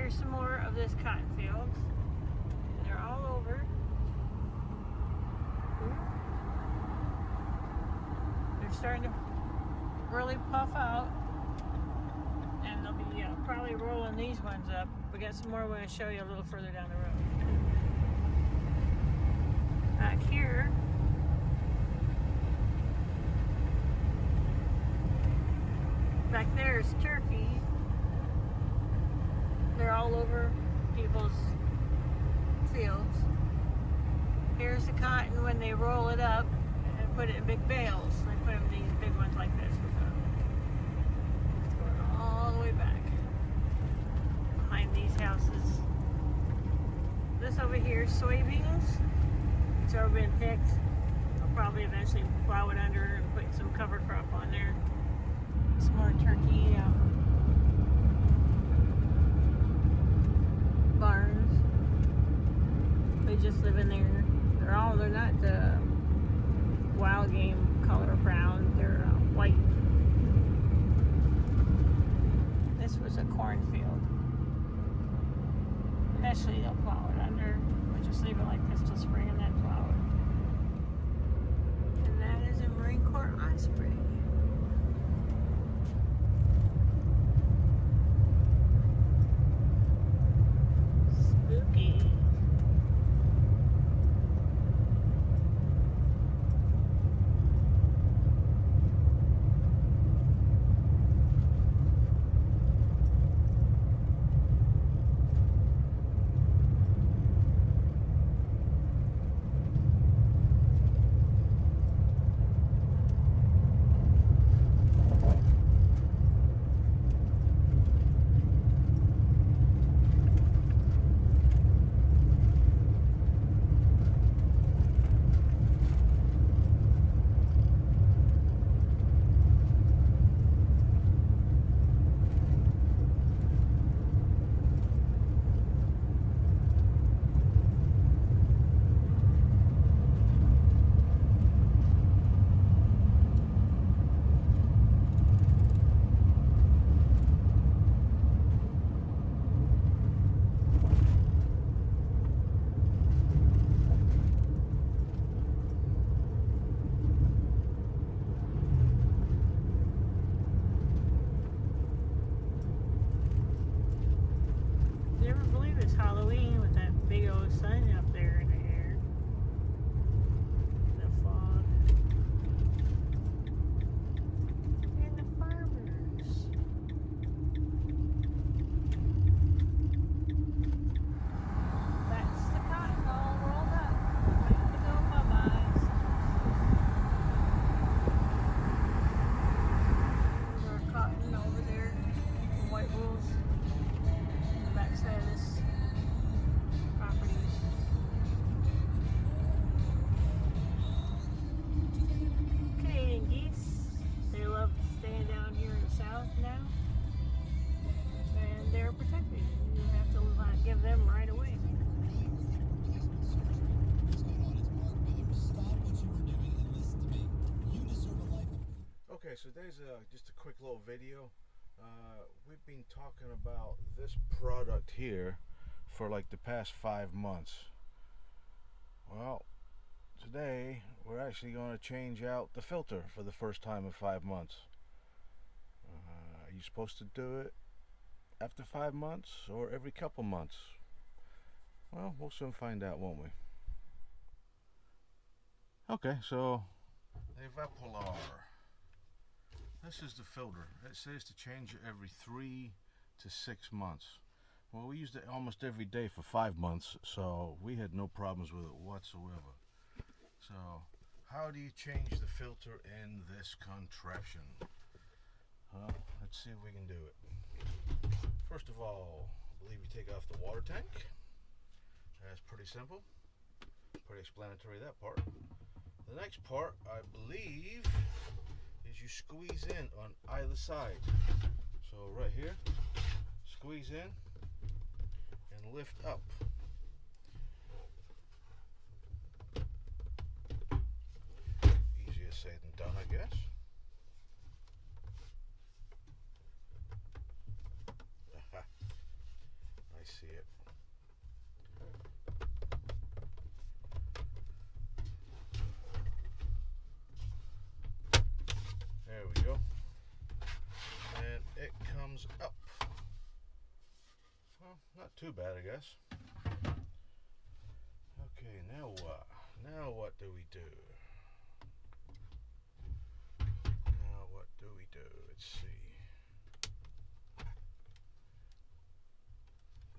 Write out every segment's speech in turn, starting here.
here's some more of this cotton field. They're all over. They're starting to really puff out, and they'll be probably rolling these ones up. We got some more we're going to show you a little further down the road. Back here, back there is turkey. They're all over people's fields. Here's the cotton when they roll it up and put it in big bales. They put them in these big ones like this. It's going all the way back behind these houses. This over here is soybeans. It's already been picked. I'll probably eventually plow it under and put some cover crop on there. Some more turkey barns. They just live in there. They're not wild game color brown. They're white. This was a cornfield. Eventually they'll plow it under. We'll just leave it like this till spring and then plow it. And that is a Marine Corps osprey. Spooky. Halloween with that big old sun up there in the air. The fog. And the farmers. That's the cotton all rolled up. Time to go bye-byes. There's our cotton over there. The white wolves. On the back side of this properties. Canadian geese, they love staying down here in the south now, and they're protected. You have to give them right away. Okay, so there's just a quick little video. We've been talking about this product here for like the past 5 months. Well, today we're actually going to change out the filter for the first time in 5 months. Are you supposed to do it after 5 months or every couple months? Well, we'll soon find out, won't we? Okay, so the evaporative. This is the filter. It says to change it every 3 to 6 months. Well, we used it almost every day for 5 months, so we had no problems with it whatsoever. So, how do you change the filter in this contraption? Well, let's see if we can do it. First of all, I believe you take off the water tank. That's pretty simple. Pretty explanatory, that part. The next part, I believe, is you squeeze in on either side. So right here, squeeze in and lift up. Easier said than done, I guess. see it. There we go. And it comes up. Well, not too bad, I guess. Okay, now what? Now what do we do? Now what do we do? Let's see.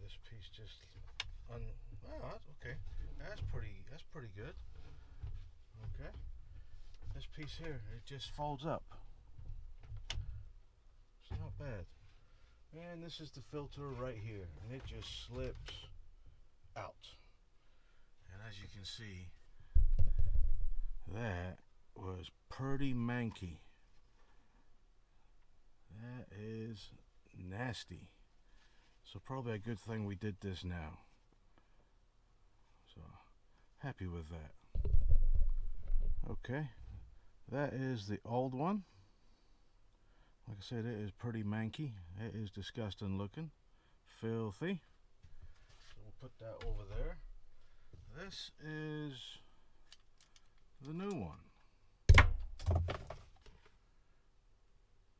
This piece just oh, that's okay. That's pretty good. Okay. This piece here, it just folds up. It's not bad. And this is the filter right here, and it just slips out. And as you can see, that was pretty manky. That is nasty. So probably a good thing we did this now. So happy with that. Okay, that is the old one. Like I said, it is pretty manky. It is disgusting looking, filthy. So we'll put that over there. This is the new one.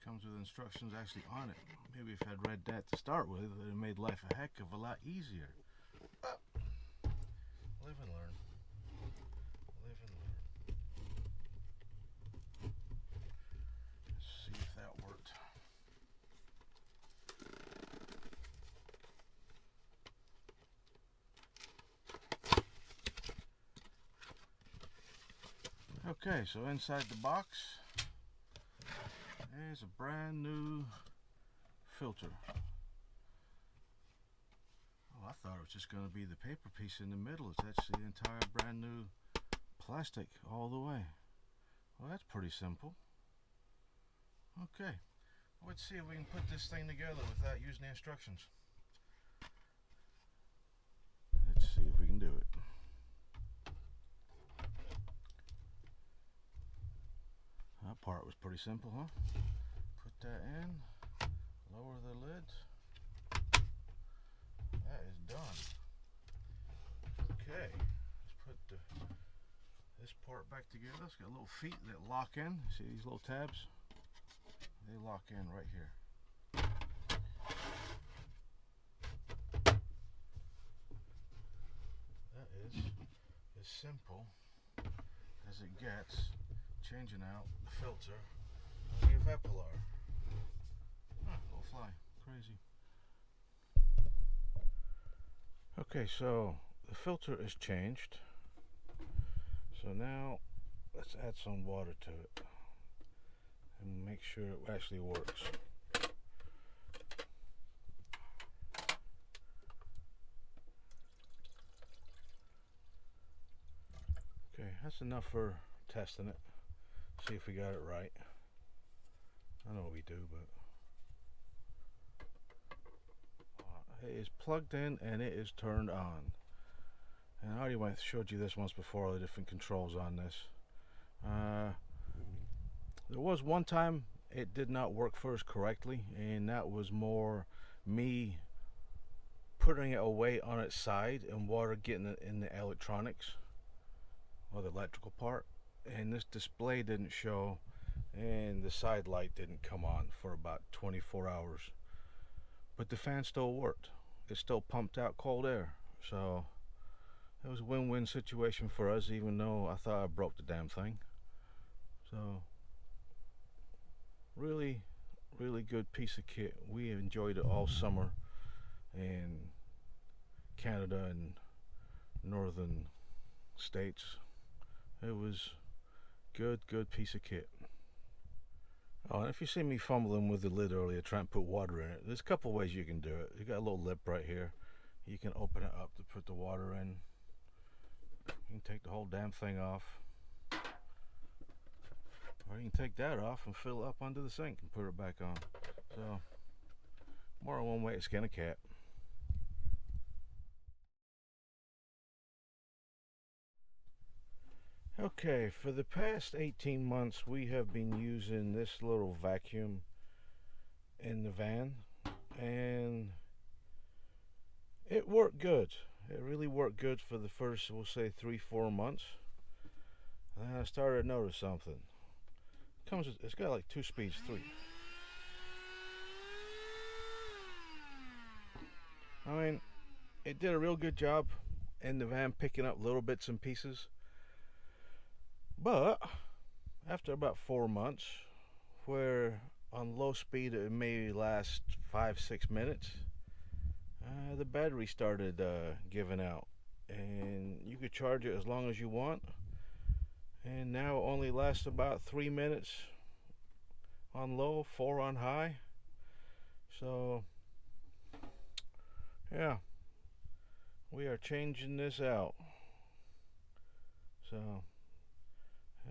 Comes with instructions actually on it. Maybe if I'd read that to start with, it would have made life a heck of a lot easier. But live and learn. Live and learn. Let's see if that worked. Okay, so inside the box is a brand new filter. Oh, I thought it was just going to be the paper piece in the middle. It's actually the entire brand new plastic all the way. Well, that's pretty simple. Okay, let's see if we can put this thing together without using the instructions. Let's see if we can do it. That part was pretty simple, huh? Put that in, lower the lid. That is done. Okay, let's put this part back together. It's got little feet that lock in. See these little tabs? They lock in right here. That is as simple as it gets. Changing out the filter on the evaporative. Little fly, crazy. Okay, so the filter is changed. So now let's add some water to it and make sure it actually works. Okay, that's enough for testing it. See if we got it right. I know what we do, but it is plugged in and it is turned on. And I already showed you this once before, all the different controls on this. There was one time it did not work for us correctly, and that was more me putting it away on its side and water getting it in the electronics or the electrical part. And this display didn't show, and the side light didn't come on for about 24 hours, but the fan still worked. It still pumped out cold air, so it was a win-win situation for us, even though I thought I broke the damn thing. So really good piece of kit. We enjoyed it all summer in Canada and northern states. It was good piece of kit. Oh, and if you see me fumbling with the lid earlier trying to put water in it, there's a couple ways you can do it. You got a little lip right here. You can open it up to put the water in. You can take the whole damn thing off, or you can take that off and fill it up under the sink and put it back on. So more than one way to skin a cat. Okay, for the past 18 months we have been using this little vacuum in the van, and it worked good. It really worked good for the first, we'll say, 3-4 months. And then I started to notice something. It's got like 2 speeds, 3. I mean, it did a real good job in the van picking up little bits and pieces. But after about 4 months, where on low speed it may last 5-6 minutes, the battery started giving out, and you could charge it as long as you want, and now it only lasts about 3 minutes on low, 4 on high. So yeah, we are changing this out. So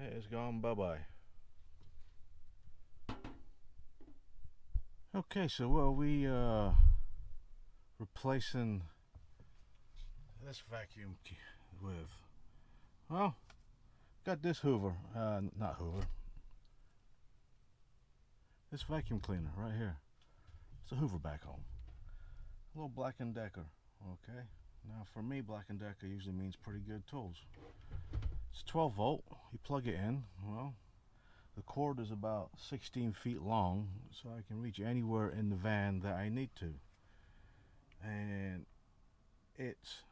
it is gone bye-bye. Okay, so what are we replacing this vacuum with? Well, got this Hoover, not Hoover, this vacuum cleaner right here. It's a Hoover backhoe, a little Black & Decker. Okay, now for me, Black & Decker usually means pretty good tools. It's 12 volt, you plug it in. Well, the cord is about 16 feet long, so I can reach anywhere in the van that I need to. And it's,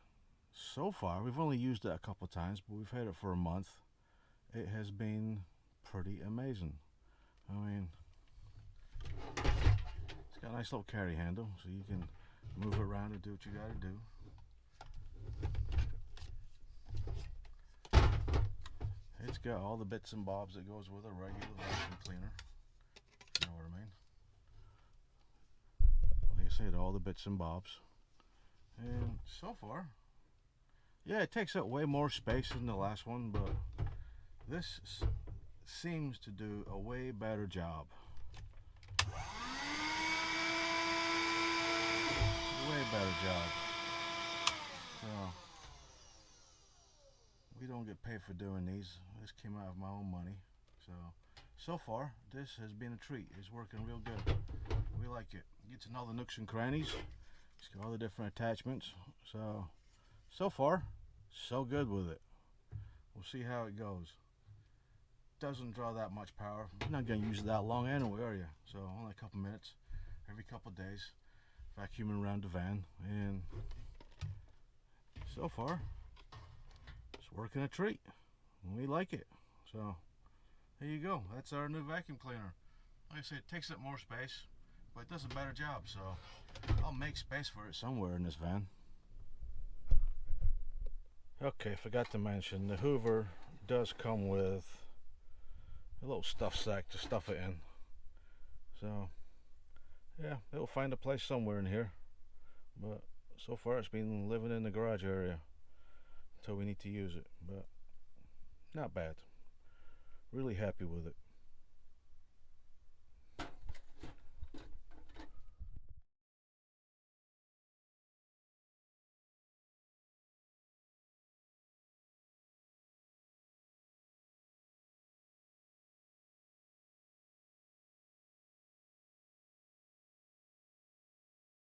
so far, we've only used it a couple times, but we've had it for a month. It has been pretty amazing. I mean, it's got a nice little carry handle, so you can move it around and do what you gotta do. It's got all the bits and bobs that goes with a regular vacuum cleaner. You know what I mean? Like I said, all the bits and bobs. And so far, yeah, it takes up way more space than the last one, but this seems to do a way better job. Way better job. So we don't get paid for doing these. This came out of my own money. So far, this has been a treat. It's working real good. We like it. Gets in all the nooks and crannies. It's got all the different attachments. So far, so good with it. We'll see how it goes. Doesn't draw that much power. You're not going to use it that long anyway, are you? So only a couple minutes every couple of days, vacuuming around the van, and so far it's working a treat. We like it. So there you go. That's our new vacuum cleaner. Like I said, it takes up more space, but it does a better job. So I'll make space for it somewhere in this van. Okay, forgot to mention, the Hoover does come with a little stuff sack to stuff it in. So yeah, it'll find a place somewhere in here, but so far it's been living in the garage area until we need to use it. But not bad. Really happy with it.